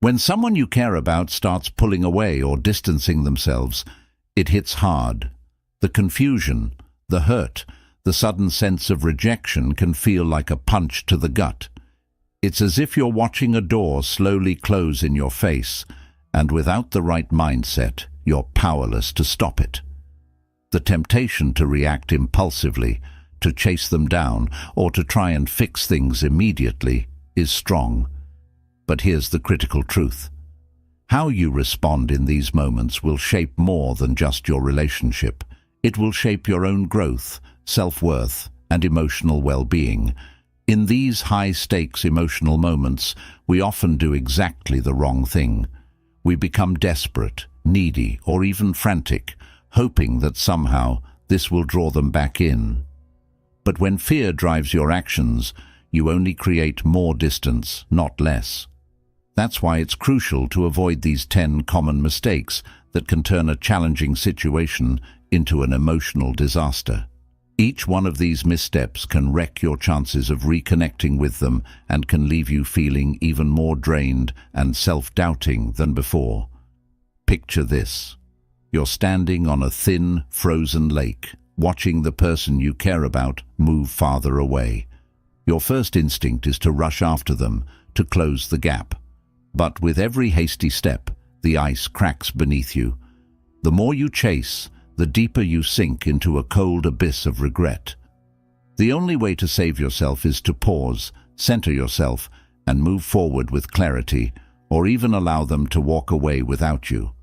When someone you care about starts pulling away or distancing themselves, it hits hard. The confusion, the hurt, the sudden sense of rejection can feel like a punch to the gut. It's as if you're watching a door slowly close in your face, and without the right mindset, you're powerless to stop it. The temptation to react impulsively, to chase them down, or to try and fix things immediately is strong. But here's the critical truth. How you respond in these moments will shape more than just your relationship. It will shape your own growth, self-worth, and emotional well-being. In these high-stakes emotional moments, we often do exactly the wrong thing. We become desperate, needy, or even frantic, hoping that somehow this will draw them back in. But when fear drives your actions, you only create more distance, not less. That's why it's crucial to avoid these 10 common mistakes that can turn a challenging situation into an emotional disaster. Each one of these missteps can wreck your chances of reconnecting with them and can leave you feeling even more drained and self-doubting than before. Picture this. You're standing on a thin, frozen lake, watching the person you care about move farther away. Your first instinct is to rush after them, to close the gap. But with every hasty step, the ice cracks beneath you. The more you chase, the deeper you sink into a cold abyss of regret. The only way to save yourself is to pause, center yourself, and move forward with clarity, or even allow them to walk away without you.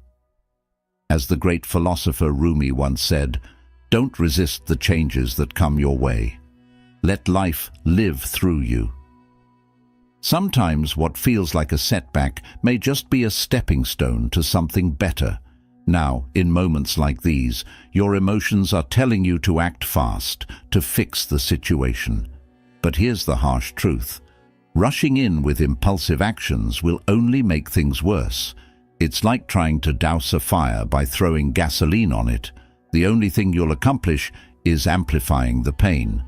As the great philosopher Rumi once said, "Don't resist the changes that come your way. Let life live through you." Sometimes what feels like a setback may just be a stepping stone to something better. Now, in moments like these, your emotions are telling you to act fast, to fix the situation. But here's the harsh truth. Rushing in with impulsive actions will only make things worse. It's like trying to douse a fire by throwing gasoline on it. The only thing you'll accomplish is amplifying the pain.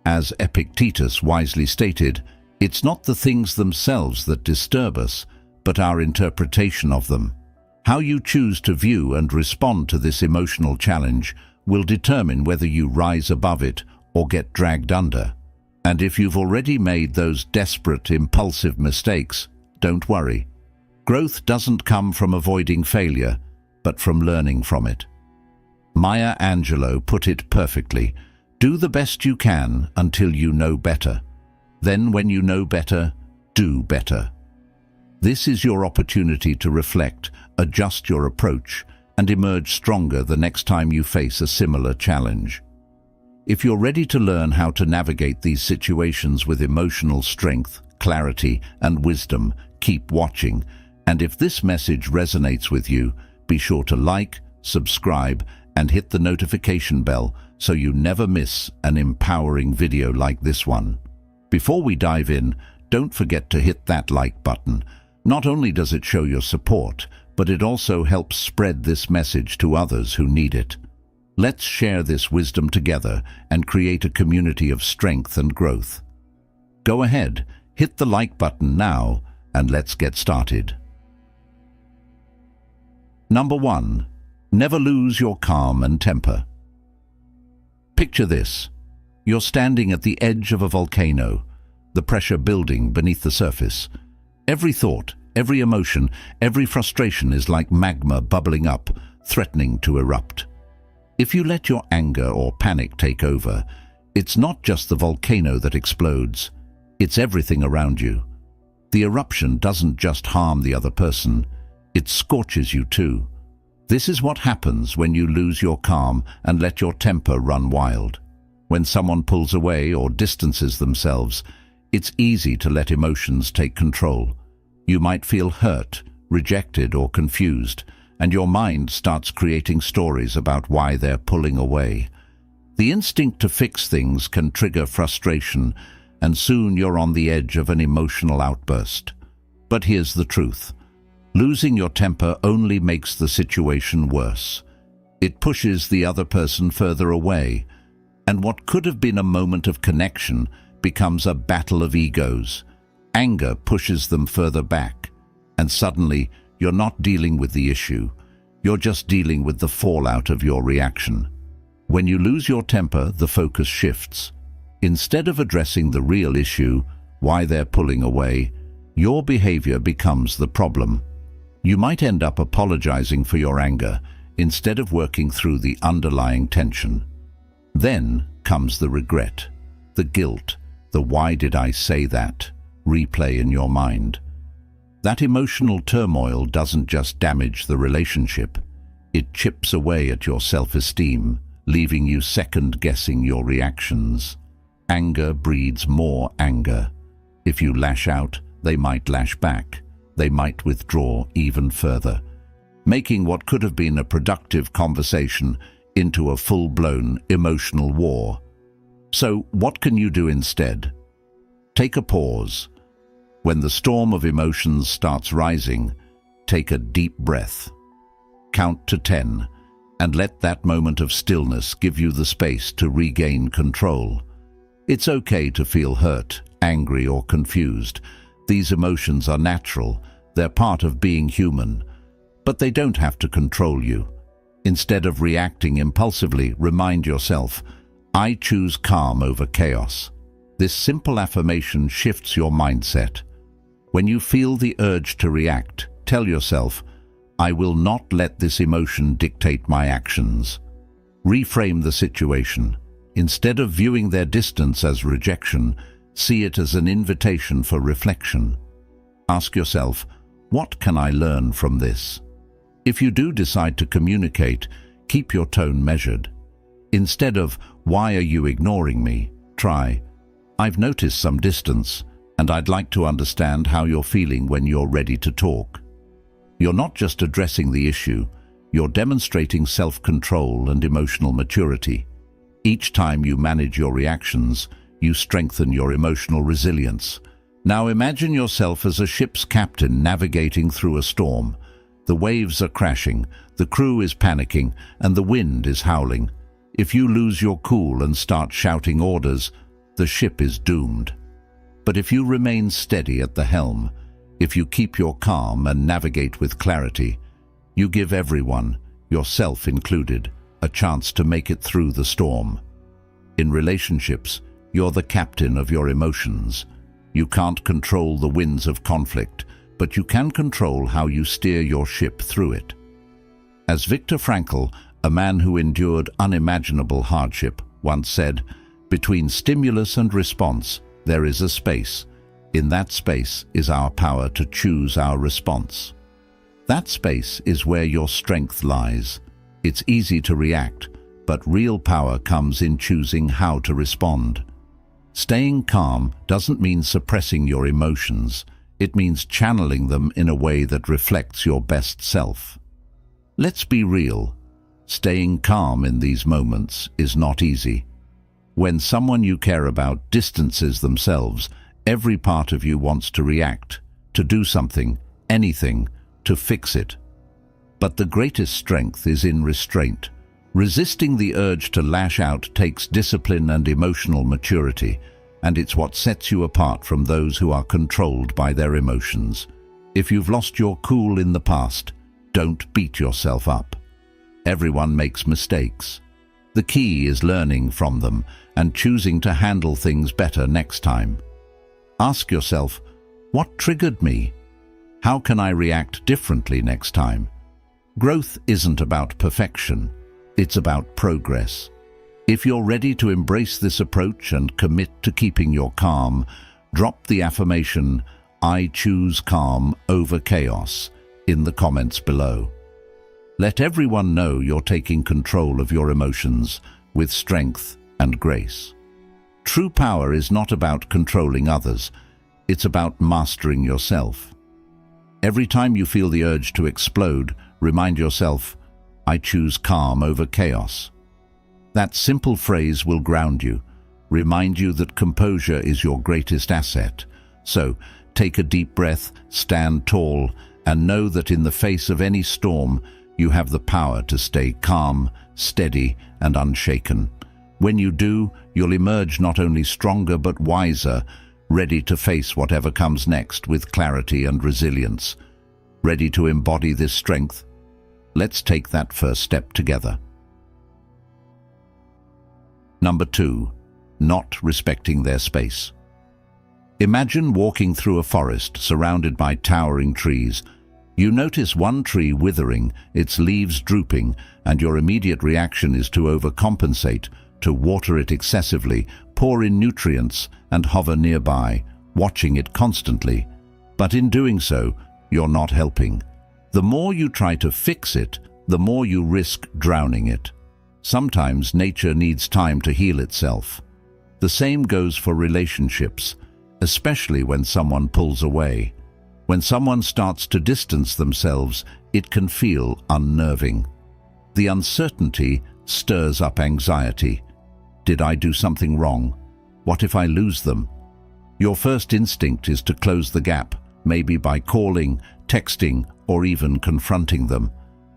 As Epictetus wisely stated, it's not the things themselves that disturb us, but our interpretation of them. How you choose to view and respond to this emotional challenge will determine whether you rise above it or get dragged under. And if you've already made those desperate, impulsive mistakes, don't worry. Growth doesn't come from avoiding failure, but from learning from it. Maya Angelou put it perfectly. Do the best you can until you know better. Then when you know better, do better. This is your opportunity to reflect, adjust your approach, and emerge stronger the next time you face a similar challenge. If you're ready to learn how to navigate these situations with emotional strength, clarity, and wisdom, keep watching. And if this message resonates with you, be sure to like, subscribe, and hit the notification bell so you never miss an empowering video like this one. Before we dive in, don't forget to hit that like button. Not only does it show your support, but it also helps spread this message to others who need it. Let's share this wisdom together and create a community of strength and growth. Go ahead, hit the like button now, and let's get started. Number 1. Never lose your calm and temper. Picture this. You're standing at the edge of a volcano, the pressure building beneath the surface. Every thought, every emotion, every frustration is like magma bubbling up, threatening to erupt. If you let your anger or panic take over, it's not just the volcano that explodes, it's everything around you. The eruption doesn't just harm the other person, it scorches you too. This is what happens when you lose your calm and let your temper run wild. When someone pulls away or distances themselves, it's easy to let emotions take control. You might feel hurt, rejected, or confused, and your mind starts creating stories about why they're pulling away. The instinct to fix things can trigger frustration, and soon you're on the edge of an emotional outburst. But here's the truth. Losing your temper only makes the situation worse. It pushes the other person further away, and what could have been a moment of connection becomes a battle of egos. Anger pushes them further back, and suddenly you're not dealing with the issue. You're just dealing with the fallout of your reaction. When you lose your temper, the focus shifts. Instead of addressing the real issue, why they're pulling away, your behavior becomes the problem. You might end up apologizing for your anger instead of working through the underlying tension. Then comes the regret, the guilt, the "why did I say that?" replay in your mind. That emotional turmoil doesn't just damage the relationship, it chips away at your self-esteem, leaving you second-guessing your reactions. Anger breeds more anger. If you lash out, they might lash back. They might withdraw even further, making what could have been a productive conversation into a full-blown emotional war. So, what can you do instead? Take a pause. When the storm of emotions starts rising, take a deep breath. Count to 10, and let that moment of stillness give you the space to regain control. It's okay to feel hurt, angry, or confused. These emotions are natural, they're part of being human, but they don't have to control you. Instead of reacting impulsively, remind yourself, "I choose calm over chaos." This simple affirmation shifts your mindset. When you feel the urge to react, tell yourself, "I will not let this emotion dictate my actions." Reframe the situation. Instead of viewing their distance as rejection, see it as an invitation for reflection. Ask yourself, what can I learn from this? If you do decide to communicate, keep your tone measured. Instead of, "Why are you ignoring me?" try, "I've noticed some distance, and I'd like to understand how you're feeling when you're ready to talk." You're not just addressing the issue, you're demonstrating self-control and emotional maturity. Each time you manage your reactions, you strengthen your emotional resilience. Now imagine yourself as a ship's captain navigating through a storm. The waves are crashing, the crew is panicking, and the wind is howling. If you lose your cool and start shouting orders, the ship is doomed. But if you remain steady at the helm, if you keep your calm and navigate with clarity, you give everyone, yourself included, a chance to make it through the storm. In relationships, you're the captain of your emotions. You can't control the winds of conflict, but you can control how you steer your ship through it. As Viktor Frankl, a man who endured unimaginable hardship, once said, "Between stimulus and response, there is a space. In that space is our power to choose our response." That space is where your strength lies. It's easy to react, but real power comes in choosing how to respond. Staying calm doesn't mean suppressing your emotions. It means channeling them in a way that reflects your best self. Let's be real. Staying calm in these moments is not easy. When someone you care about distances themselves, every part of you wants to react, to do something, anything, to fix it. But the greatest strength is in restraint. Resisting the urge to lash out takes discipline and emotional maturity, and it's what sets you apart from those who are controlled by their emotions. If you've lost your cool in the past, don't beat yourself up. Everyone makes mistakes. The key is learning from them and choosing to handle things better next time. Ask yourself, what triggered me? How can I react differently next time? Growth isn't about perfection. It's about progress. If you're ready to embrace this approach and commit to keeping your calm, drop the affirmation, "I choose calm over chaos," in the comments below. Let everyone know you're taking control of your emotions with strength and grace. True power is not about controlling others. It's about mastering yourself. Every time you feel the urge to explode, remind yourself, "I choose calm over chaos." That simple phrase will ground you, remind you that composure is your greatest asset. So, take a deep breath, stand tall, and know that in the face of any storm, you have the power to stay calm, steady, and unshaken. When you do, you'll emerge not only stronger but wiser, ready to face whatever comes next with clarity and resilience. Ready to embody this strength? Let's take that first step together. Number 2. Not respecting their space. Imagine walking through a forest surrounded by towering trees. You notice one tree withering, its leaves drooping, and your immediate reaction is to overcompensate, to water it excessively, pour in nutrients, and hover nearby, watching it constantly. But in doing so, you're not helping. The more you try to fix it, the more you risk drowning it. Sometimes nature needs time to heal itself. The same goes for relationships, especially when someone pulls away. When someone starts to distance themselves, it can feel unnerving. The uncertainty stirs up anxiety. Did I do something wrong? What if I lose them? Your first instinct is to close the gap, maybe by calling, texting, or even confronting them.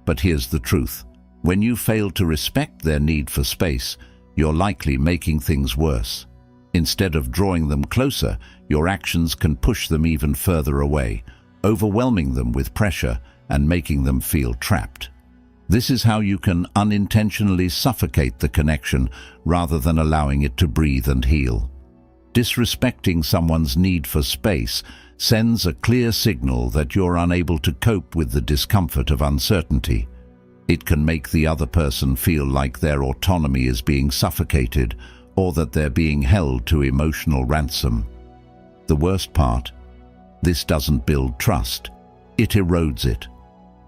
But here's the truth. When you fail to respect their need for space, you're likely making things worse. Instead of drawing them closer, your actions can push them even further away, overwhelming them with pressure and making them feel trapped. This is how you can unintentionally suffocate the connection rather than allowing it to breathe and heal. Disrespecting someone's need for space sends a clear signal that you're unable to cope with the discomfort of uncertainty. It can make the other person feel like their autonomy is being suffocated or that they're being held to emotional ransom. The worst part, this doesn't build trust, it erodes it.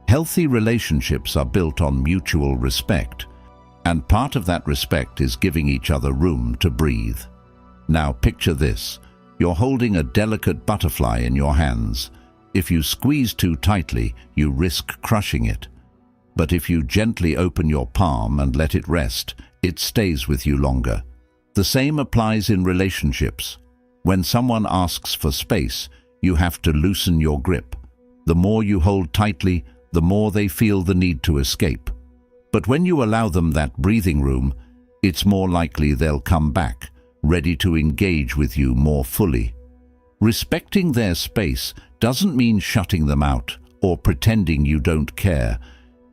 Healthy relationships are built on mutual respect, and part of that respect is giving each other room to breathe. Now picture this. You're holding a delicate butterfly in your hands. If you squeeze too tightly, you risk crushing it. But if you gently open your palm and let it rest, it stays with you longer. The same applies in relationships. When someone asks for space, you have to loosen your grip. The more you hold tightly, the more they feel the need to escape. But when you allow them that breathing room, it's more likely they'll come back, ready to engage with you more fully. Respecting their space doesn't mean shutting them out or pretending you don't care.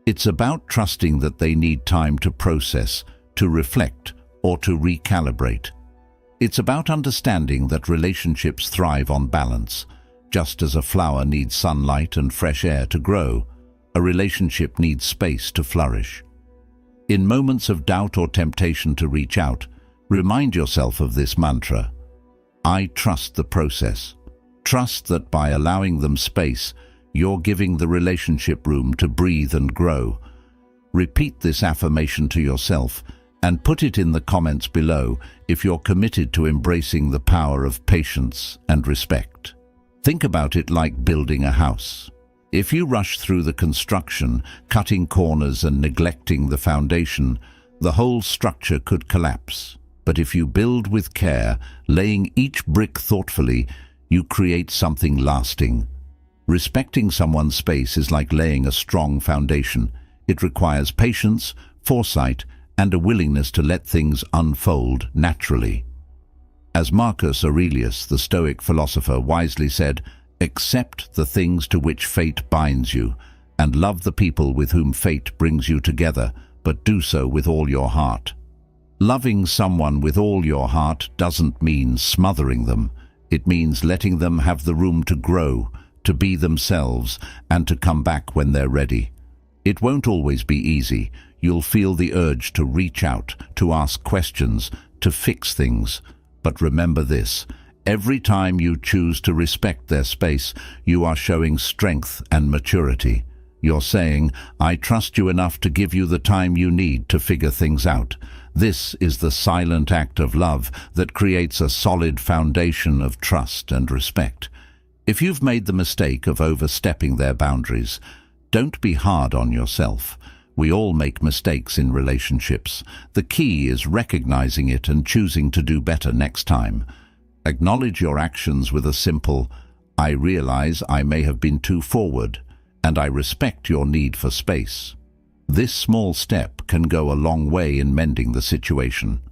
It's about trusting that they need time to process, to reflect, or to recalibrate. It's about understanding that relationships thrive on balance. Just as a flower needs sunlight and fresh air to grow, a relationship needs space to flourish. In moments of doubt or temptation to reach out, remind yourself of this mantra. I trust the process. Trust that by allowing them space, you're giving the relationship room to breathe and grow. Repeat this affirmation to yourself and put it in the comments below if you're committed to embracing the power of patience and respect. Think about it like building a house. If you rush through the construction, cutting corners and neglecting the foundation, the whole structure could collapse. But if you build with care, laying each brick thoughtfully, you create something lasting. Respecting someone's space is like laying a strong foundation. It requires patience, foresight, and a willingness to let things unfold naturally. As Marcus Aurelius, the Stoic philosopher, wisely said, accept the things to which fate binds you, and love the people with whom fate brings you together, but do so with all your heart. Loving someone with all your heart doesn't mean smothering them. It means letting them have the room to grow, to be themselves, and to come back when they're ready. It won't always be easy. You'll feel the urge to reach out, to ask questions, to fix things. But remember this, every time you choose to respect their space, you are showing strength and maturity. You're saying, I trust you enough to give you the time you need to figure things out. This is the silent act of love that creates a solid foundation of trust and respect. If you've made the mistake of overstepping their boundaries, don't be hard on yourself. We all make mistakes in relationships. The key is recognizing it and choosing to do better next time. Acknowledge your actions with a simple, I realize I may have been too forward, and I respect your need for space. This small step can go a long way in mending the situation.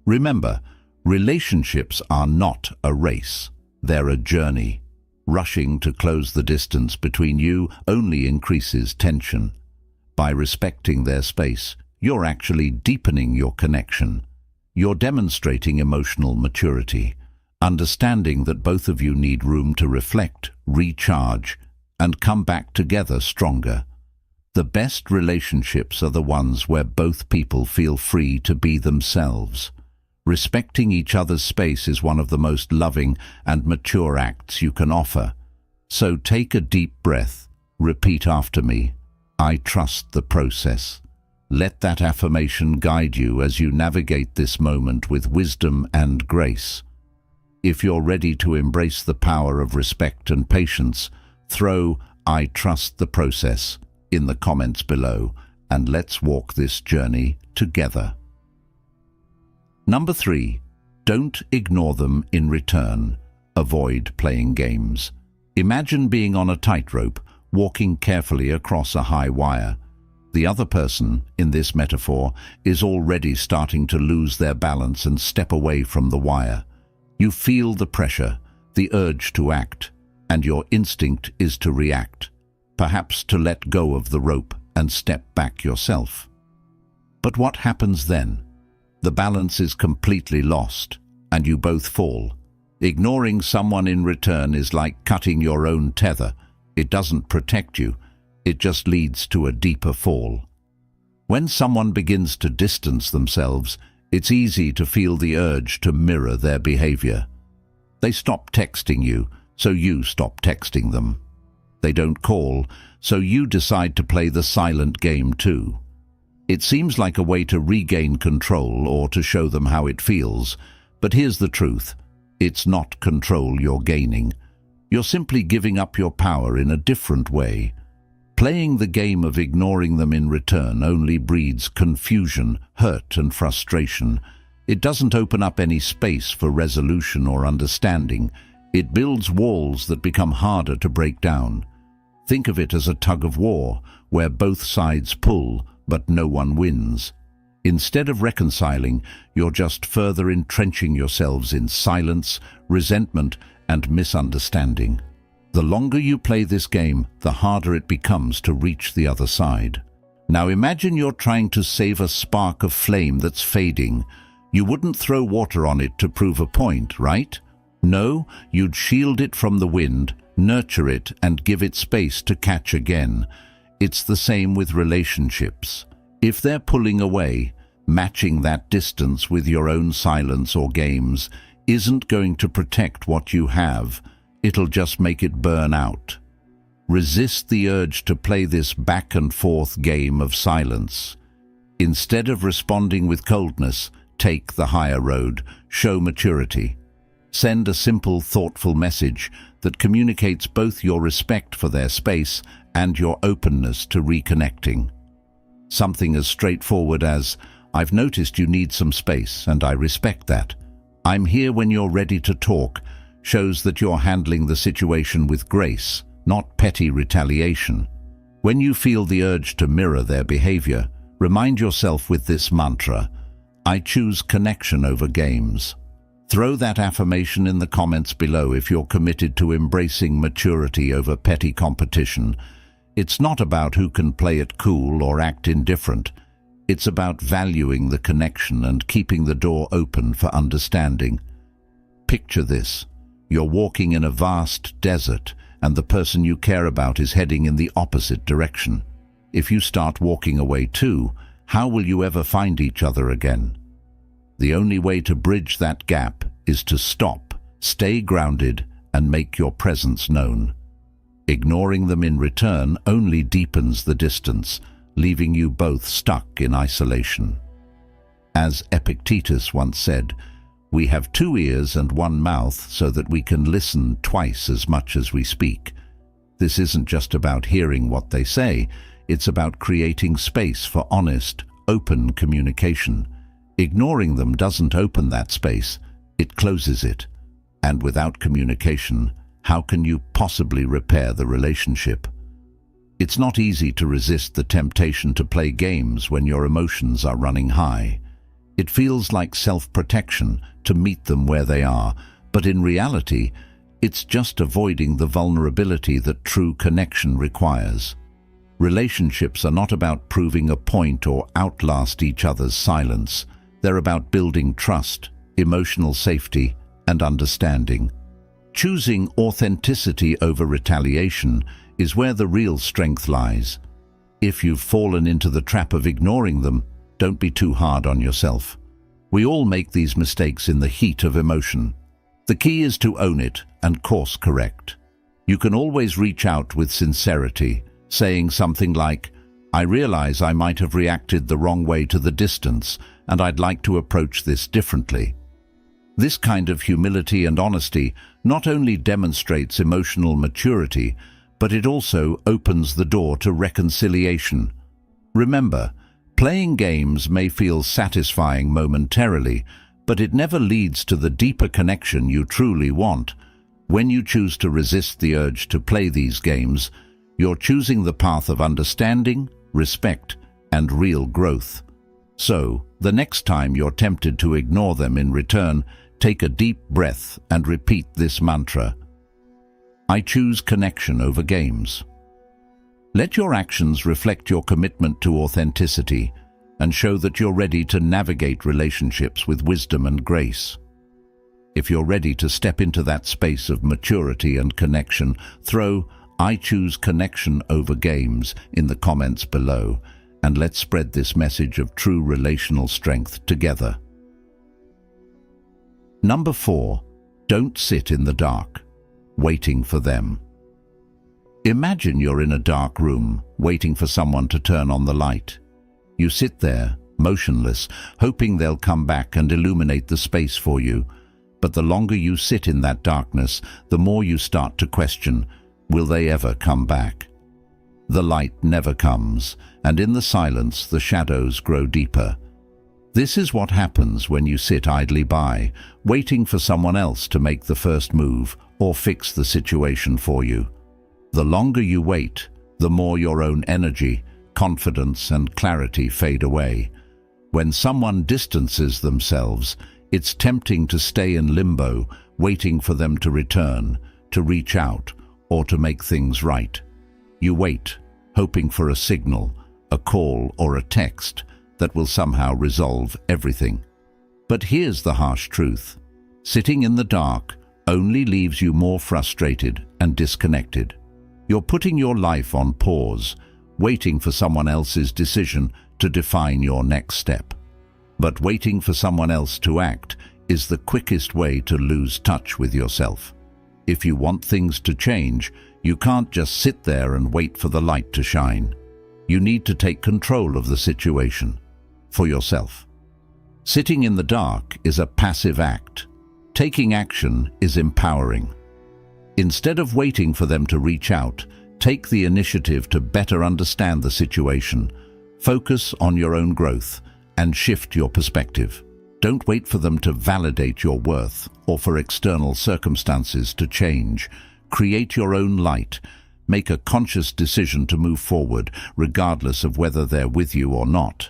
Remember, relationships are not a race. They're a journey. Rushing to close the distance between you only increases tension. By respecting their space, you're actually deepening your connection. You're demonstrating emotional maturity, understanding that both of you need room to reflect, recharge, and come back together stronger. The best relationships are the ones where both people feel free to be themselves. Respecting each other's space is one of the most loving and mature acts you can offer. So take a deep breath. Repeat after me. I trust the process. Let that affirmation guide you as you navigate this moment with wisdom and grace. If you're ready to embrace the power of respect and patience, throw "I trust the process" in the comments below, and let's walk this journey together. Number 3. Don't ignore them in return. Avoid playing games. Imagine being on a tightrope, walking carefully across a high wire. The other person, in this metaphor, is already starting to lose their balance and step away from the wire. You feel the pressure, the urge to act, and your instinct is to react, perhaps to let go of the rope and step back yourself. But what happens then? The balance is completely lost, and you both fall. Ignoring someone in return is like cutting your own tether. It doesn't protect you, it just leads to a deeper fall. When someone begins to distance themselves, it's easy to feel the urge to mirror their behavior. They stop texting you, so you stop texting them. They don't call, so you decide to play the silent game too. It seems like a way to regain control or to show them how it feels, but here's the truth. It's not control you're gaining. You're simply giving up your power in a different way. Playing the game of ignoring them in return only breeds confusion, hurt, and frustration. It doesn't open up any space for resolution or understanding. It builds walls that become harder to break down. Think of it as a tug of war, where both sides pull, but no one wins. Instead of reconciling, you're just further entrenching yourselves in silence, resentment, and misunderstanding. The longer you play this game, the harder it becomes to reach the other side. Now imagine you're trying to save a spark of flame that's fading. You wouldn't throw water on it to prove a point, right? No, you'd shield it from the wind, nurture it, and give it space to catch again. It's the same with relationships. If they're pulling away, matching that distance with your own silence or games isn't going to protect what you have. It'll just make it burn out. Resist the urge to play this back and forth game of silence. Instead of responding with coldness, take the higher road, show maturity. Send a simple, thoughtful message that communicates both your respect for their space and your openness to reconnecting. Something as straightforward as, "I've noticed you need some space, and I respect that. I'm here when you're ready to talk," shows that you're handling the situation with grace, not petty retaliation. When you feel the urge to mirror their behavior, remind yourself with this mantra: "I choose connection over games." Throw that affirmation in the comments below if you're committed to embracing maturity over petty competition. It's not about who can play it cool or act indifferent. It's about valuing the connection and keeping the door open for understanding. Picture this. You're walking in a vast desert, and the person you care about is heading in the opposite direction. If you start walking away too, how will you ever find each other again? The only way to bridge that gap is to stop, stay grounded, and make your presence known. Ignoring them in return only deepens the distance, leaving you both stuck in isolation. As Epictetus once said, "We have 2 ears and 1 mouth so that we can listen twice as much as we speak." This isn't just about hearing what they say, it's about creating space for honest, open communication. Ignoring them doesn't open that space, it closes it. And without communication, how can you possibly repair the relationship? It's not easy to resist the temptation to play games when your emotions are running high. It feels like self-protection to meet them where they are, but in reality, It's just avoiding the vulnerability that true connection requires. Relationships are not about proving a point or outlast each other's silence. They're about building trust, emotional safety, and understanding. Choosing authenticity over retaliation is where the real strength lies. If you've fallen into the trap of ignoring them, don't be too hard on yourself. We all make these mistakes in the heat of emotion. The key is to own it and course correct. You can always reach out with sincerity, saying something like, "I realize I might have reacted the wrong way to the distance, and I'd like to approach this differently." This kind of humility and honesty not only demonstrates emotional maturity, but it also opens the door to reconciliation. Remember, playing games may feel satisfying momentarily, but it never leads to the deeper connection you truly want. When you choose to resist the urge to play these games, you're choosing the path of understanding, respect, and real growth. So, the next time you're tempted to ignore them in return, take a deep breath and repeat this mantra: I choose connection over games. Let your actions reflect your commitment to authenticity and show that you're ready to navigate relationships with wisdom and grace. If you're ready to step into that space of maturity and connection, throw "I choose connection over games" in the comments below, and let's spread this message of true relational strength together. Number 4. Don't sit in the dark, waiting for them. Imagine you're in a dark room, waiting for someone to turn on the light. You sit there, motionless, hoping they'll come back and illuminate the space for you. But the longer you sit in that darkness, the more you start to question, will they ever come back? The light never comes, and in the silence, the shadows grow deeper. This is what happens when you sit idly by, waiting for someone else to make the first move or fix the situation for you. The longer you wait, the more your own energy, confidence, and clarity fade away. When someone distances themselves, it's tempting to stay in limbo, waiting for them to return, to reach out, or to make things right. You wait, hoping for a signal, a call, or a text that will somehow resolve everything. But here's the harsh truth. Sitting in the dark only leaves you more frustrated and disconnected. You're putting your life on pause, waiting for someone else's decision to define your next step. But waiting for someone else to act is the quickest way to lose touch with yourself. If you want things to change, you can't just sit there and wait for the light to shine. You need to take control of the situation for yourself. Sitting in the dark is a passive act. Taking action is empowering. Instead of waiting for them to reach out, take the initiative to better understand the situation. Focus on your own growth and shift your perspective. Don't wait for them to validate your worth or for external circumstances to change. Create your own light. Make a conscious decision to move forward, regardless of whether they're with you or not.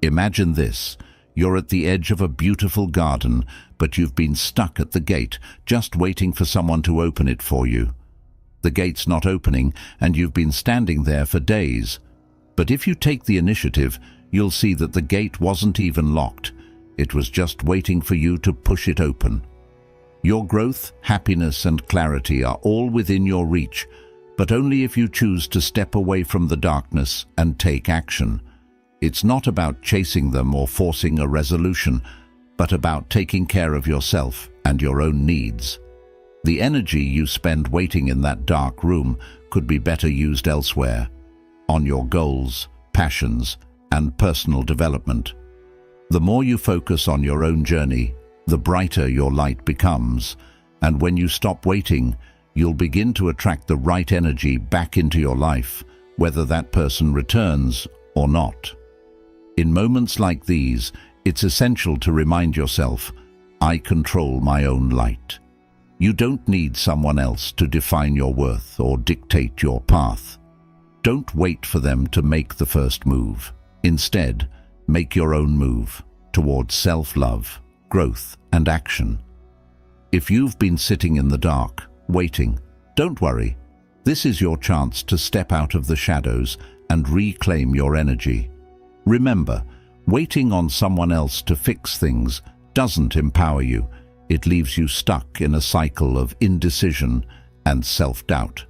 Imagine this. You're at the edge of a beautiful garden, but you've been stuck at the gate, just waiting for someone to open it for you. The gate's not opening, and you've been standing there for days. But if you take the initiative, you'll see that the gate wasn't even locked. It was just waiting for you to push it open. Your growth, happiness, and clarity are all within your reach, but only if you choose to step away from the darkness and take action. It's not about chasing them or forcing a resolution, but about taking care of yourself and your own needs. The energy you spend waiting in that dark room could be better used elsewhere, on your goals, passions, and personal development. The more you focus on your own journey, the brighter your light becomes, and when you stop waiting, you'll begin to attract the right energy back into your life, whether that person returns or not. In moments like these, it's essential to remind yourself, I control my own light. You don't need someone else to define your worth or dictate your path. Don't wait for them to make the first move. Instead, make your own move towards self-love, growth, and action. If you've been sitting in the dark, waiting. Don't worry. This is your chance to step out of the shadows and reclaim your energy. Remember, waiting on someone else to fix things doesn't empower you. It leaves you stuck in a cycle of indecision and self-doubt.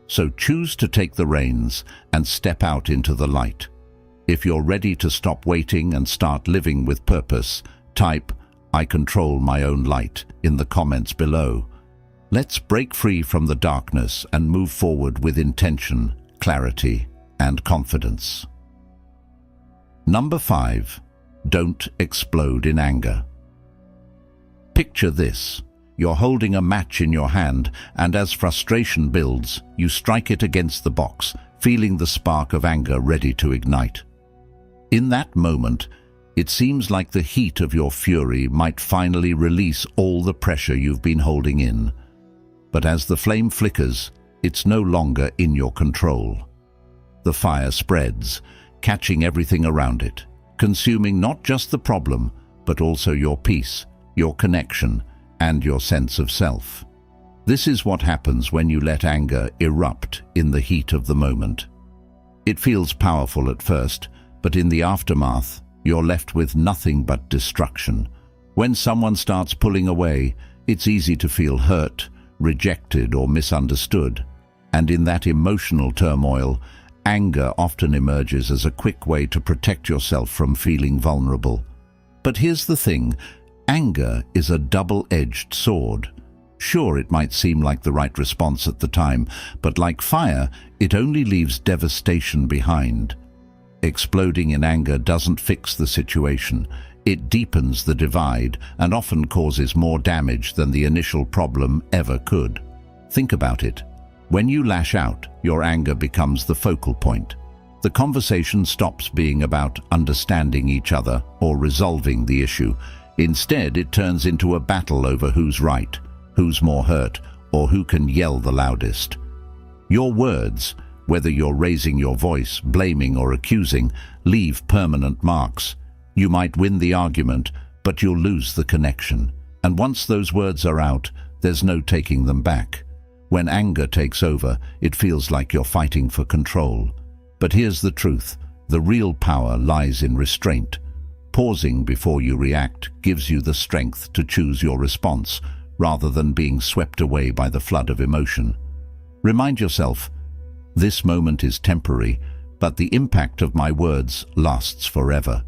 So choose to take the reins and step out into the light. If you're ready to stop waiting and start living with purpose, type "I control my own light" in the comments below. Let's break free from the darkness and move forward with intention, clarity, and confidence. Number 5. Don't explode in anger. Picture this. You're holding a match in your hand, and as frustration builds, you strike it against the box, feeling the spark of anger ready to ignite. In that moment, it seems like the heat of your fury might finally release all the pressure you've been holding in. But as the flame flickers, it's no longer in your control. The fire spreads, catching everything around it, consuming not just the problem, but also your peace, your connection, and your sense of self. This is what happens when you let anger erupt in the heat of the moment. It feels powerful at first, but in the aftermath, you're left with nothing but destruction. When someone starts pulling away, it's easy to feel hurt, rejected, or misunderstood. And in that emotional turmoil, anger often emerges as a quick way to protect yourself from feeling vulnerable. But here's the thing, anger is a double-edged sword. Sure, it might seem like the right response at the time, but like fire, it only leaves devastation behind. Exploding in anger doesn't fix the situation. It deepens the divide and often causes more damage than the initial problem ever could. Think about it. When you lash out, your anger becomes the focal point. The conversation stops being about understanding each other or resolving the issue. Instead, it turns into a battle over who's right, who's more hurt, or who can yell the loudest. Your words, whether you're raising your voice, blaming, or accusing, leave permanent marks. You might win the argument, but you'll lose the connection. And once those words are out, there's no taking them back. When anger takes over, it feels like you're fighting for control. But here's the truth. The real power lies in restraint. Pausing before you react gives you the strength to choose your response, rather than being swept away by the flood of emotion. Remind yourself, this moment is temporary, but the impact of my words lasts forever.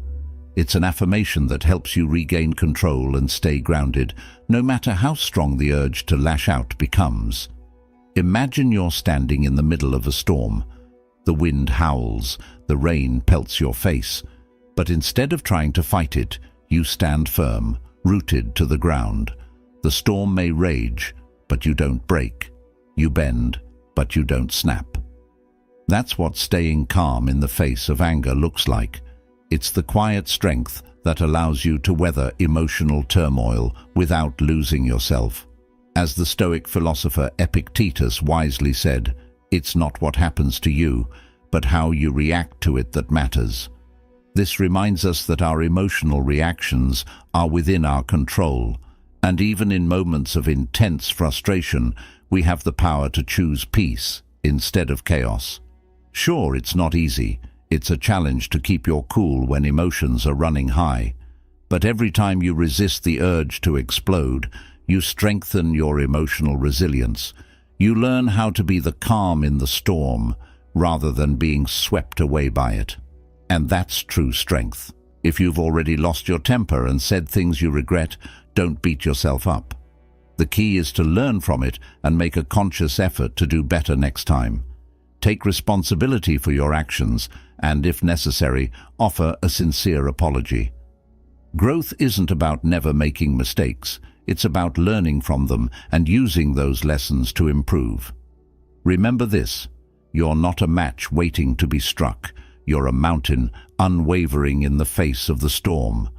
It's an affirmation that helps you regain control and stay grounded, no matter how strong the urge to lash out becomes. Imagine you're standing in the middle of a storm. The wind howls, the rain pelts your face, but instead of trying to fight it, you stand firm, rooted to the ground. The storm may rage, but you don't break. You bend, but you don't snap. That's what staying calm in the face of anger looks like. It's the quiet strength that allows you to weather emotional turmoil without losing yourself. As the Stoic philosopher Epictetus wisely said, it's not what happens to you, but how you react to it that matters. This reminds us that our emotional reactions are within our control, and even in moments of intense frustration, we have the power to choose peace instead of chaos. Sure, it's not easy. It's a challenge to keep your cool when emotions are running high. But every time you resist the urge to explode, you strengthen your emotional resilience. You learn how to be the calm in the storm, rather than being swept away by it. And that's true strength. If you've already lost your temper and said things you regret, don't beat yourself up. The key is to learn from it and make a conscious effort to do better next time. Take responsibility for your actions and, if necessary, offer a sincere apology. Growth isn't about never making mistakes. It's about learning from them and using those lessons to improve. Remember this, you're not a match waiting to be struck. You're a mountain unwavering in the face of the storm.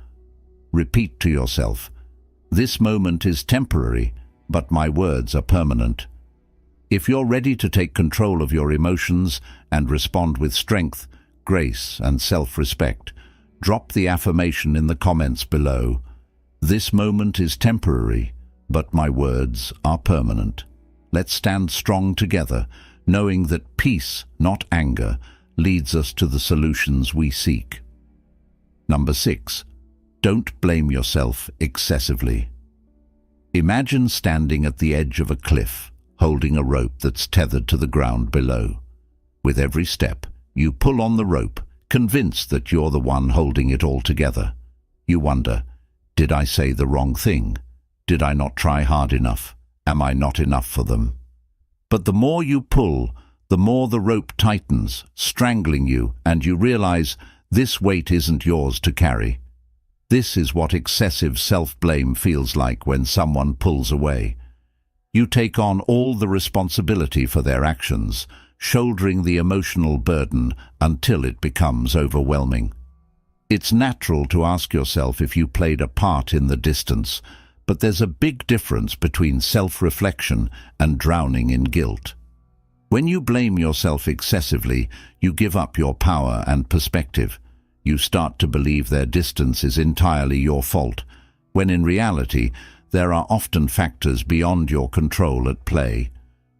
Repeat to yourself, this moment is temporary, but my words are permanent. If you're ready to take control of your emotions and respond with strength, grace, and self-respect, drop the affirmation in the comments below. This moment is temporary, but my words are permanent. Let's stand strong together, knowing that peace, not anger, leads us to the solutions we seek. Number 6. Don't blame yourself excessively. Imagine standing at the edge of a cliff, holding a rope that's tethered to the ground below. With every step, you pull on the rope, convinced that you're the one holding it all together. You wonder, did I say the wrong thing? Did I not try hard enough? Am I not enough for them? But the more you pull, the more the rope tightens, strangling you, and you realize this weight isn't yours to carry. This is what excessive self-blame feels like when someone pulls away. You take on all the responsibility for their actions, shouldering the emotional burden until it becomes overwhelming. It's natural to ask yourself if you played a part in the distance, but there's a big difference between self-reflection and drowning in guilt. When you blame yourself excessively, you give up your power and perspective. You start to believe their distance is entirely your fault, when in reality, there are often factors beyond your control at play.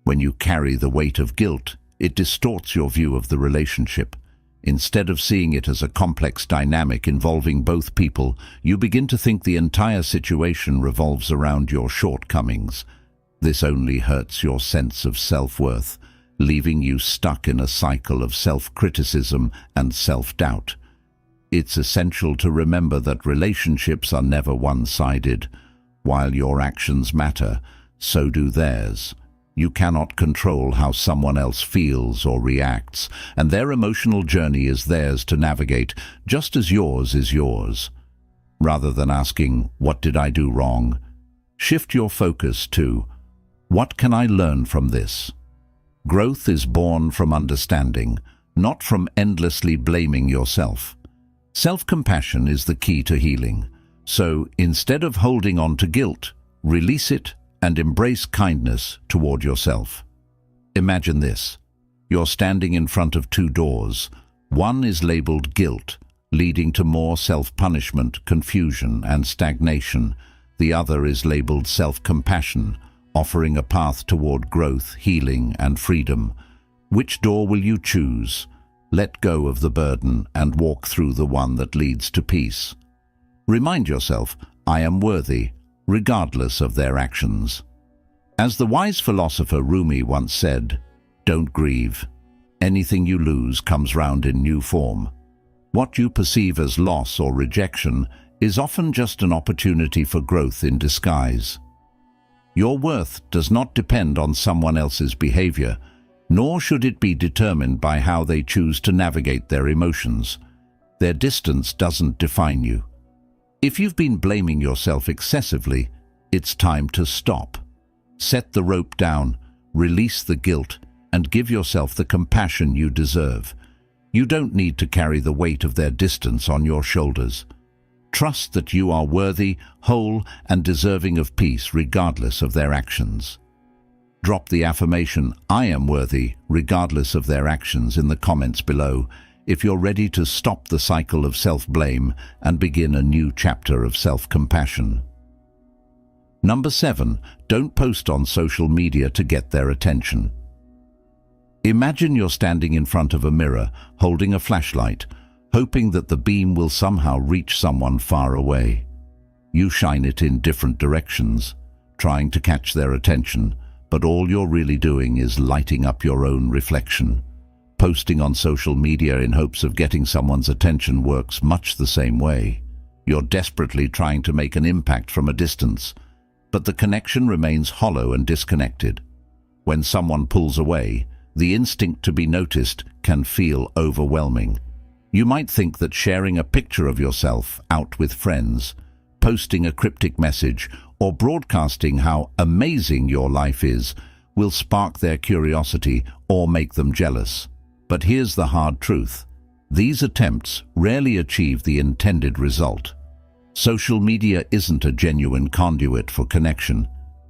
When you carry the weight of guilt, it distorts your view of the relationship. Instead of seeing it as a complex dynamic involving both people, you begin to think the entire situation revolves around your shortcomings. This only hurts your sense of self-worth, leaving you stuck in a cycle of self-criticism and self-doubt. It's essential to remember that relationships are never one-sided. While your actions matter, so do theirs. You cannot control how someone else feels or reacts, and their emotional journey is theirs to navigate, just as yours is yours. Rather than asking, "What did I do wrong?" shift your focus to, "What can I learn from this?" Growth is born from understanding, not from endlessly blaming yourself. Self-compassion is the key to healing. So, instead of holding on to guilt, release it and embrace kindness toward yourself. Imagine this. You're standing in front of two doors. One is labeled guilt, leading to more self-punishment, confusion, and stagnation. The other is labeled self-compassion, offering a path toward growth, healing, and freedom. Which door will you choose? Let go of the burden and walk through the one that leads to peace. Remind yourself, I am worthy, regardless of their actions. As the wise philosopher Rumi once said, don't grieve. Anything you lose comes round in new form. What you perceive as loss or rejection is often just an opportunity for growth in disguise. Your worth does not depend on someone else's behavior, nor should it be determined by how they choose to navigate their emotions. Their distance doesn't define you. If you've been blaming yourself excessively, it's time to stop. Set the rope down, release the guilt, and give yourself the compassion you deserve. You don't need to carry the weight of their distance on your shoulders. Trust that you are worthy, whole, and deserving of peace regardless of their actions. Drop the affirmation, I am worthy, regardless of their actions in the comments below, if you're ready to stop the cycle of self-blame and begin a new chapter of self-compassion. Number 7, don't post on social media to get their attention. Imagine you're standing in front of a mirror, holding a flashlight, hoping that the beam will somehow reach someone far away. You shine it in different directions, trying to catch their attention, but all you're really doing is lighting up your own reflection. Posting on social media in hopes of getting someone's attention works much the same way. You're desperately trying to make an impact from a distance, but the connection remains hollow and disconnected. When someone pulls away, the instinct to be noticed can feel overwhelming. You might think that sharing a picture of yourself out with friends, posting a cryptic message, or broadcasting how amazing your life is will spark their curiosity or make them jealous. But here's the hard truth. These attempts rarely achieve the intended result. Social media isn't a genuine conduit for connection.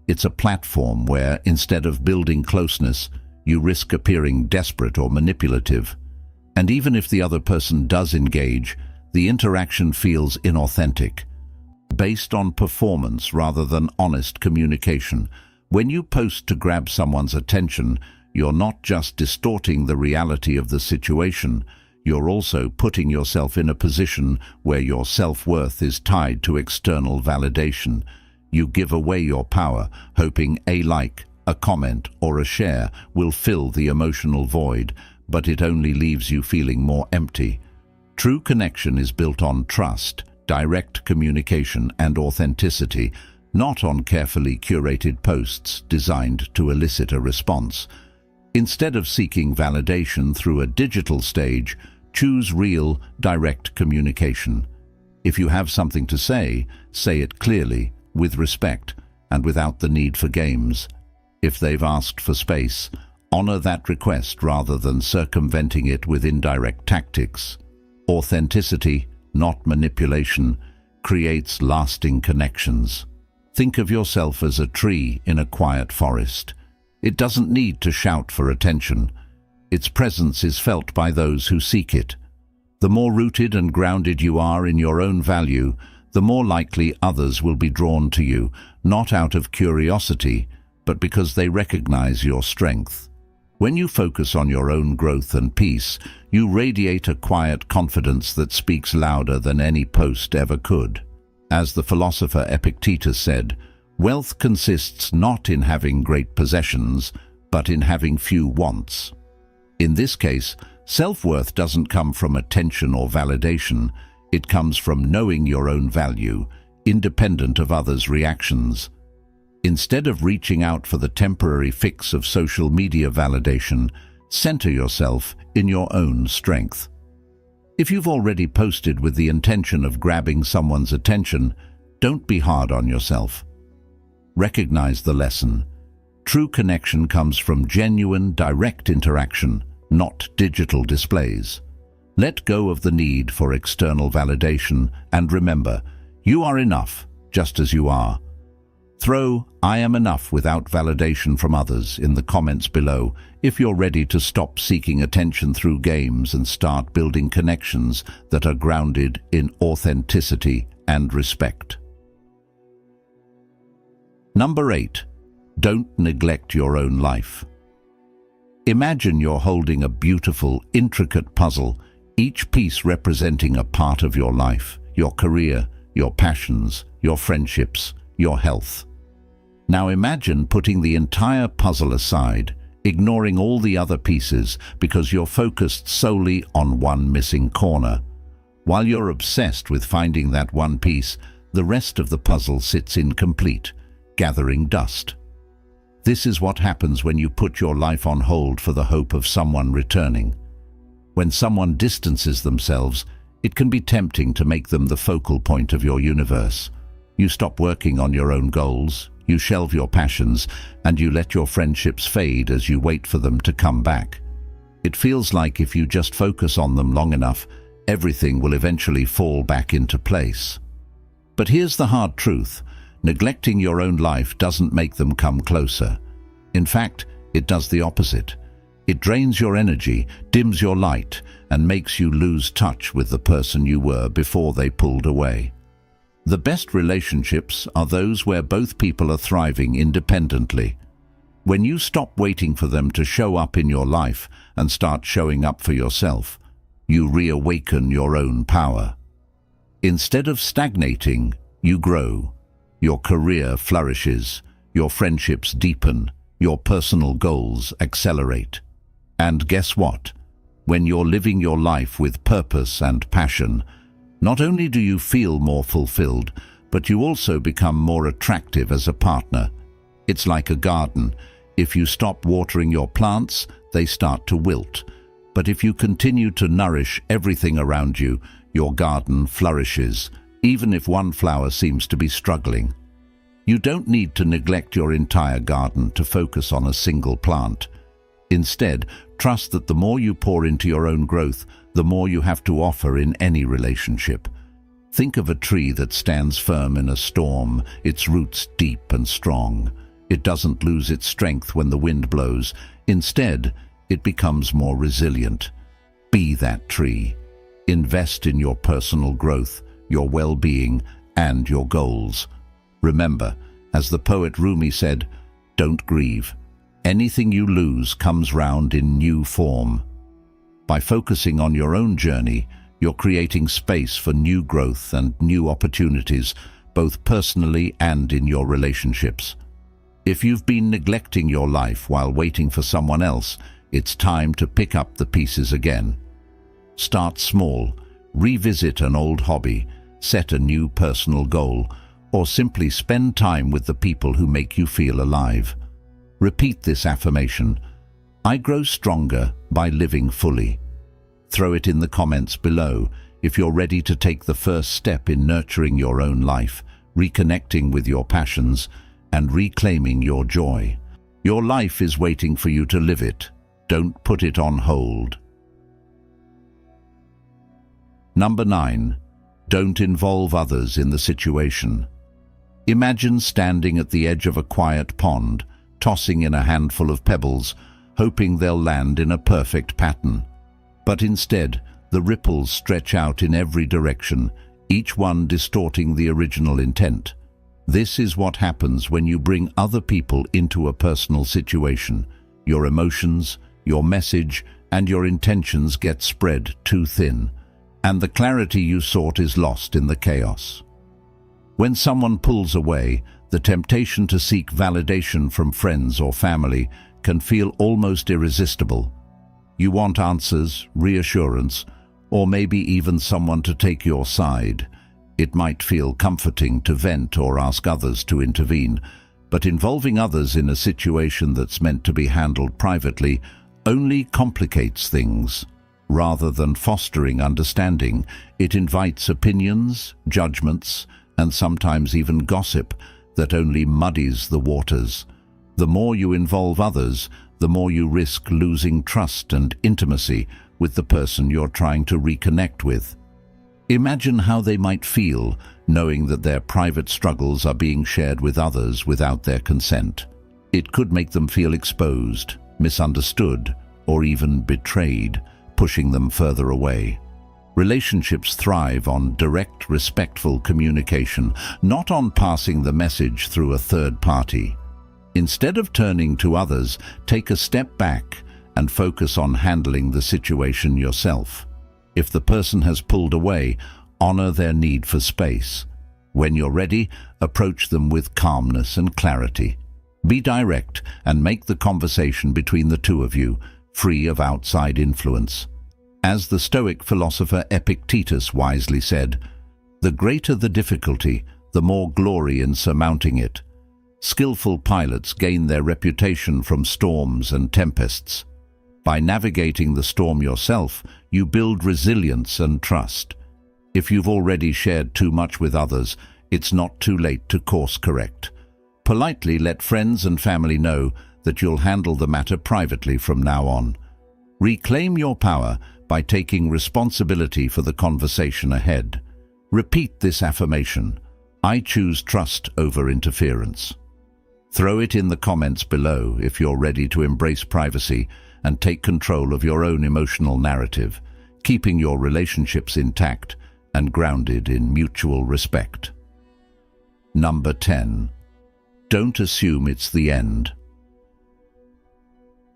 It's a platform where, instead of building closeness, you risk appearing desperate or manipulative. And even if the other person does engage, the interaction feels inauthentic, based on performance rather than honest communication. When you post to grab someone's attention, you're not just distorting the reality of the situation, you're also putting yourself in a position where your self-worth is tied to external validation. You give away your power, hoping a like, a comment, or a share will fill the emotional void, but it only leaves you feeling more empty. True connection is built on trust, direct communication, and authenticity, not on carefully curated posts designed to elicit a response. Instead of seeking validation through a digital stage, choose real, direct communication. If you have something to say it clearly, with respect, and without the need for games. If they've asked for space, honor that request rather than circumventing it with indirect tactics. Authenticity, not manipulation, creates lasting connections. Think of yourself as a tree in a quiet forest. It doesn't need to shout for attention. Its presence is felt by those who seek it. The more rooted and grounded you are in your own value, the more likely others will be drawn to you, not out of curiosity, but because they recognize your strength. When you focus on your own growth and peace, you radiate a quiet confidence that speaks louder than any post ever could. As the philosopher Epictetus said, wealth consists not in having great possessions, but in having few wants. In this case, self-worth doesn't come from attention or validation. It comes from knowing your own value, independent of others' reactions. Instead of reaching out for the temporary fix of social media validation, center yourself in your own strength. If you've already posted with the intention of grabbing someone's attention, don't be hard on yourself. Recognize the lesson. True connection comes from genuine, direct interaction, not digital displays. Let go of the need for external validation and remember, you are enough just as you are. Throw "I am enough without validation from others" in the comments below if you're ready to stop seeking attention through games and start building connections that are grounded in authenticity and respect. Number 8. Don't neglect your own life. Imagine you're holding a beautiful, intricate puzzle, each piece representing a part of your life, your career, your passions, your friendships, your health. Now imagine putting the entire puzzle aside, ignoring all the other pieces because you're focused solely on one missing corner. While you're obsessed with finding that one piece, the rest of the puzzle sits incomplete, gathering dust. This is what happens when you put your life on hold for the hope of someone returning. When someone distances themselves, it can be tempting to make them the focal point of your universe. You stop working on your own goals, you shelve your passions, and you let your friendships fade as you wait for them to come back. It feels like if you just focus on them long enough, everything will eventually fall back into place. But here's the hard truth. Neglecting your own life doesn't make them come closer. In fact, it does the opposite. It drains your energy, dims your light, and makes you lose touch with the person you were before they pulled away. The best relationships are those where both people are thriving independently. When you stop waiting for them to show up in your life and start showing up for yourself, you reawaken your own power. Instead of stagnating, you grow. Your career flourishes, your friendships deepen, your personal goals accelerate. And guess what? When you're living your life with purpose and passion, not only do you feel more fulfilled, but you also become more attractive as a partner. It's like a garden. If you stop watering your plants, they start to wilt. But if you continue to nourish everything around you, your garden flourishes, even if one flower seems to be struggling. You don't need to neglect your entire garden to focus on a single plant. Instead, trust that the more you pour into your own growth, the more you have to offer in any relationship. Think of a tree that stands firm in a storm, its roots deep and strong. It doesn't lose its strength when the wind blows. Instead, it becomes more resilient. Be that tree. Invest in your personal growth, your well-being, and your goals. Remember, as the poet Rumi said, Don't grieve. Anything you lose comes round in new form. By focusing on your own journey, you're creating space for new growth and new opportunities, both personally and in your relationships. If you've been neglecting your life while waiting for someone else, it's time to pick up the pieces again. Start small, revisit an old hobby, set a new personal goal, or simply spend time with the people who make you feel alive. Repeat this affirmation: I grow stronger by living fully. Throw it in the comments below if you're ready to take the first step in nurturing your own life, reconnecting with your passions, and reclaiming your joy. Your life is waiting for you to live it. Don't put it on hold. Number 9. Don't involve others in the situation. Imagine standing at the edge of a quiet pond, tossing in a handful of pebbles, hoping they'll land in a perfect pattern. But instead, the ripples stretch out in every direction, each one distorting the original intent. This is what happens when you bring other people into a personal situation. Your emotions, your message, and your intentions get spread too thin, and the clarity you sought is lost in the chaos. When someone pulls away, the temptation to seek validation from friends or family can feel almost irresistible. You want answers, reassurance, or maybe even someone to take your side. It might feel comforting to vent or ask others to intervene, but involving others in a situation that's meant to be handled privately only complicates things. Rather than fostering understanding, it invites opinions, judgments, and sometimes even gossip that only muddies the waters. The more you involve others, the more you risk losing trust and intimacy with the person you're trying to reconnect with. Imagine how they might feel knowing that their private struggles are being shared with others without their consent. It could make them feel exposed, misunderstood, or even betrayed, pushing them further away. Relationships thrive on direct, respectful communication, not on passing the message through a third party. Instead of turning to others, take a step back and focus on handling the situation yourself. If the person has pulled away, honor their need for space. When you're ready, approach them with calmness and clarity. Be direct and make the conversation between the two of you, free of outside influence. As the Stoic philosopher Epictetus wisely said, "The greater the difficulty, the more glory in surmounting it." Skillful pilots gain their reputation from storms and tempests. By navigating the storm yourself, you build resilience and trust. If you've already shared too much with others, it's not too late to course correct. Politely let friends and family know that you'll handle the matter privately from now on. Reclaim your power by taking responsibility for the conversation ahead. Repeat this affirmation: I choose trust over interference. Throw it in the comments below if you're ready to embrace privacy and take control of your own emotional narrative, keeping your relationships intact and grounded in mutual respect. Number 10. Don't assume it's the end.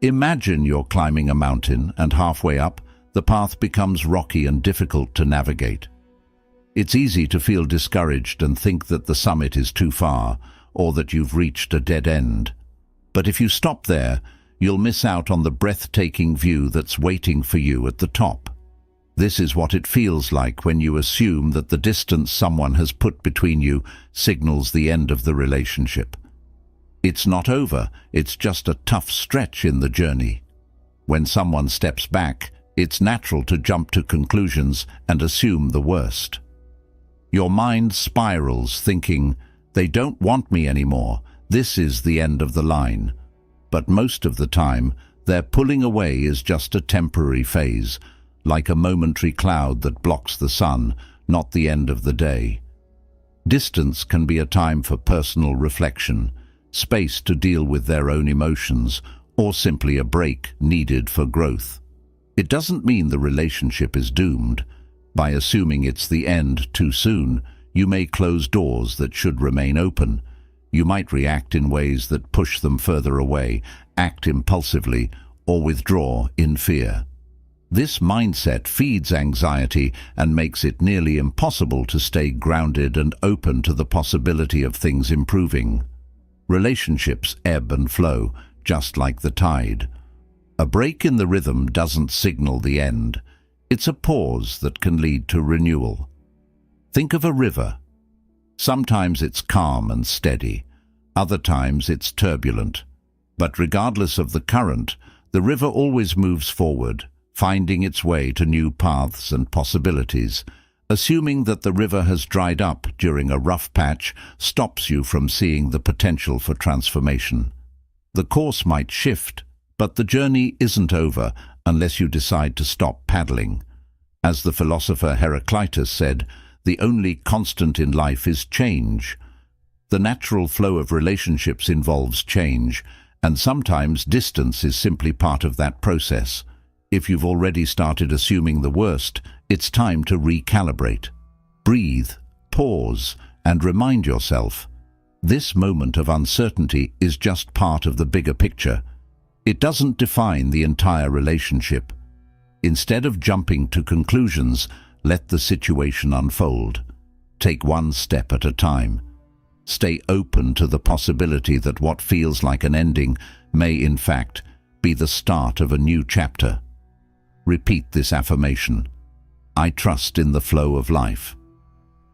Imagine you're climbing a mountain and halfway up, the path becomes rocky and difficult to navigate. It's easy to feel discouraged and think that the summit is too far or that you've reached a dead end. But if you stop there, you'll miss out on the breathtaking view that's waiting for you at the top. This is what it feels like when you assume that the distance someone has put between you signals the end of the relationship. It's not over, it's just a tough stretch in the journey. When someone steps back, it's natural to jump to conclusions and assume the worst. Your mind spirals, thinking, they don't want me anymore, this is the end of the line. But most of the time, their pulling away is just a temporary phase, like a momentary cloud that blocks the sun, not the end of the day. Distance can be a time for personal reflection, space to deal with their own emotions, or simply a break needed for growth. It doesn't mean the relationship is doomed. By assuming it's the end too soon, you may close doors that should remain open. You might react in ways that push them further away, act impulsively, or withdraw in fear. This mindset feeds anxiety and makes it nearly impossible to stay grounded and open to the possibility of things improving. Relationships ebb and flow, just like the tide. A break in the rhythm doesn't signal the end. It's a pause that can lead to renewal. Think of a river. Sometimes it's calm and steady. Other times it's turbulent. But regardless of the current, the river always moves forward, finding its way to new paths and possibilities. Assuming that the river has dried up during a rough patch stops you from seeing the potential for transformation. The course might shift, but the journey isn't over unless you decide to stop paddling. As the philosopher Heraclitus said, the only constant in life is change. The natural flow of relationships involves change, and sometimes distance is simply part of that process. If you've already started assuming the worst, it's time to recalibrate. Breathe, pause, and remind yourself, this moment of uncertainty is just part of the bigger picture. It doesn't define the entire relationship. Instead of jumping to conclusions, let the situation unfold. Take one step at a time. Stay open to the possibility that what feels like an ending may, in fact, be the start of a new chapter. Repeat this affirmation. I trust in the flow of life.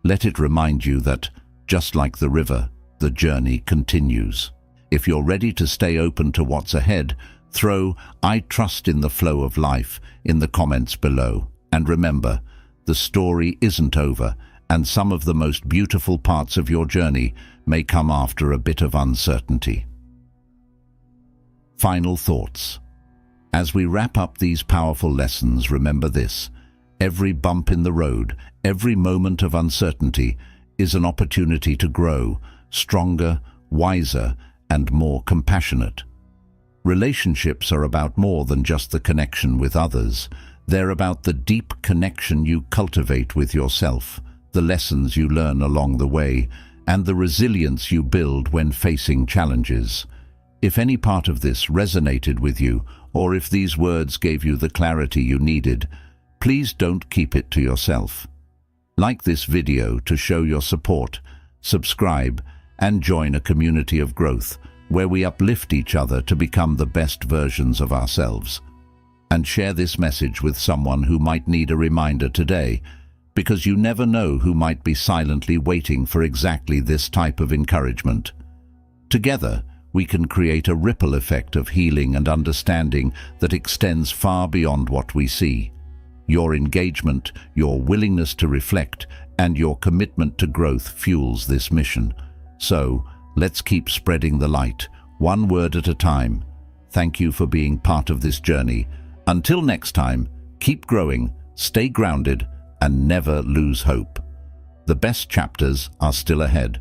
Let it remind you that, just like the river, the journey continues. If you're ready to stay open to what's ahead, throw "I trust in the flow of life" in the comments below. And remember, the story isn't over, and some of the most beautiful parts of your journey may come after a bit of uncertainty. Final thoughts. As we wrap up these powerful lessons, remember this: every bump in the road, every moment of uncertainty is an opportunity to grow, stronger, wiser, and more compassionate. Relationships are about more than just the connection with others. They're about the deep connection you cultivate with yourself, the lessons you learn along the way, and the resilience you build when facing challenges. If any part of this resonated with you, or if these words gave you the clarity you needed, please don't keep it to yourself. Like this video to show your support, subscribe, and join a community of growth where we uplift each other to become the best versions of ourselves. And share this message with someone who might need a reminder today, because you never know who might be silently waiting for exactly this type of encouragement. Together, we can create a ripple effect of healing and understanding that extends far beyond what we see. Your engagement, your willingness to reflect, and your commitment to growth fuels this mission. So, let's keep spreading the light, one word at a time. Thank you for being part of this journey. Until next time, keep growing, stay grounded, and never lose hope. The best chapters are still ahead.